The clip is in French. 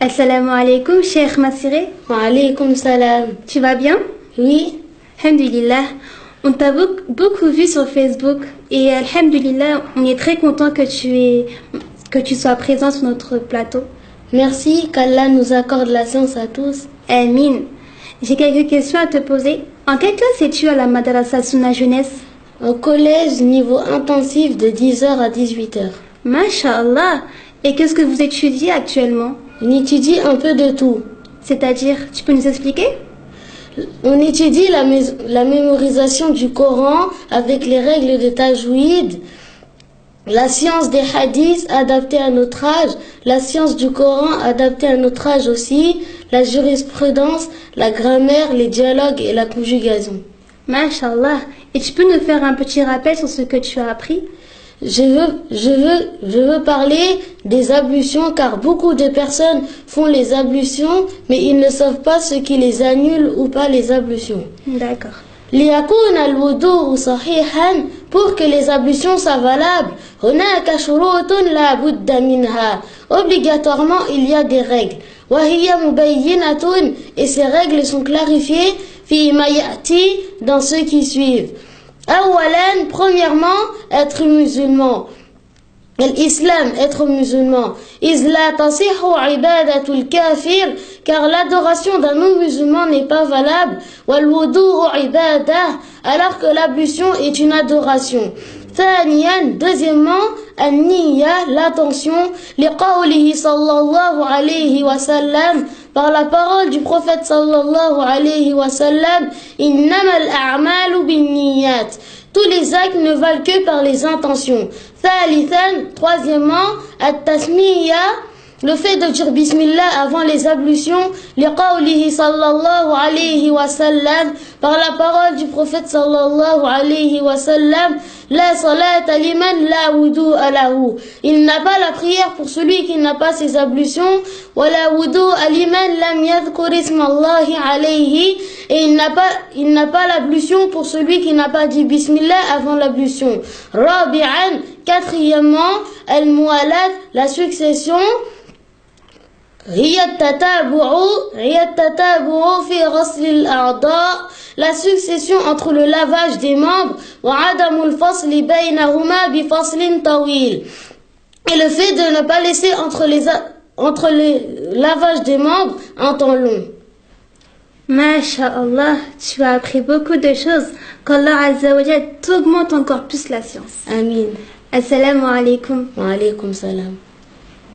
Assalamu alaikum, Cheikh Massiré. Wa alaykoum salam. Tu vas bien? Oui. Alhamdulillah. On t'a beaucoup vu sur Facebook et alhamdulillah, on est très content que tu sois présent sur notre plateau. Merci, qu'Allah nous accorde la science à tous. Amin. J'ai quelques questions à te poser. En quelle classe es-tu à la Madrasa Sunna Jeunesse? Au collège, niveau intensif de 10h à 18h. Masha'Allah. Et qu'est-ce que vous étudiez actuellement? On étudie un peu de tout. C'est-à-dire, tu peux nous expliquer? On étudie la mémorisation du Coran avec les règles de tajwid, la science des hadiths adaptée à notre âge, la science du Coran adaptée à notre âge aussi, la jurisprudence, la grammaire, les dialogues et la conjugaison. Masha'Allah. Et tu peux nous faire un petit rappel sur ce que tu as appris? Je veux parler des ablutions car beaucoup de personnes font les ablutions mais ils ne savent pas ce qui les annule ou pas les ablutions. D'accord. ليكون الوضوء صحيحا pour que les ablutions soient valables. هناك شروط لا بد منها. Obligatoirement il y a des règles. وهي مبينة et ces règles sont clarifiées فيما يأتي dans ceux qui suivent. أولاً, premièrement, être musulman. L'islam, être musulman. إذ لا تصح عبادة الكافر car l'adoration d'un non-musulman n'est pas valable. والوضوء عبادة alors que l'ablution est une adoration. ثانياً, deuxièmement, النية, l'attention, لقوله صلى الله عليه وسلم par la parole du prophète sallallahu alayhi wa sallam, innamal a'malu binniyat. Tous les actes ne valent que par les intentions. Thalithan, troisièmement, at-tasmiya, le fait de dire bismillah avant les ablutions, liqawlihi sallallahu alayhi wa sallam, par la parole du prophète sallallahu alayhi wa sallam, la salata liman la wudu'a lahu. Il n'a pas la prière pour celui qui n'a pas ses ablutions, wa la wudu'a liman lam yadhkur ismallahi alayhi, et il n'a pas l'ablution pour celui qui n'a pas dit bismillah avant l'ablution. Rabi'an, quatrièmement, al-muwalat, la succession. هي التتابع في غسل الأعضاء, la succession entre le lavage des membres وعدم الفصل بينهما بفصل طويل, et le fait de ne pas laisser entre les lavages des membres un temps long. Masha'Allah, tu as appris beaucoup de choses. Qu'Allah Azza wa Jal t'augmente encore plus la science. Amin. Assalamu alaikum. Wa alaykoum salam.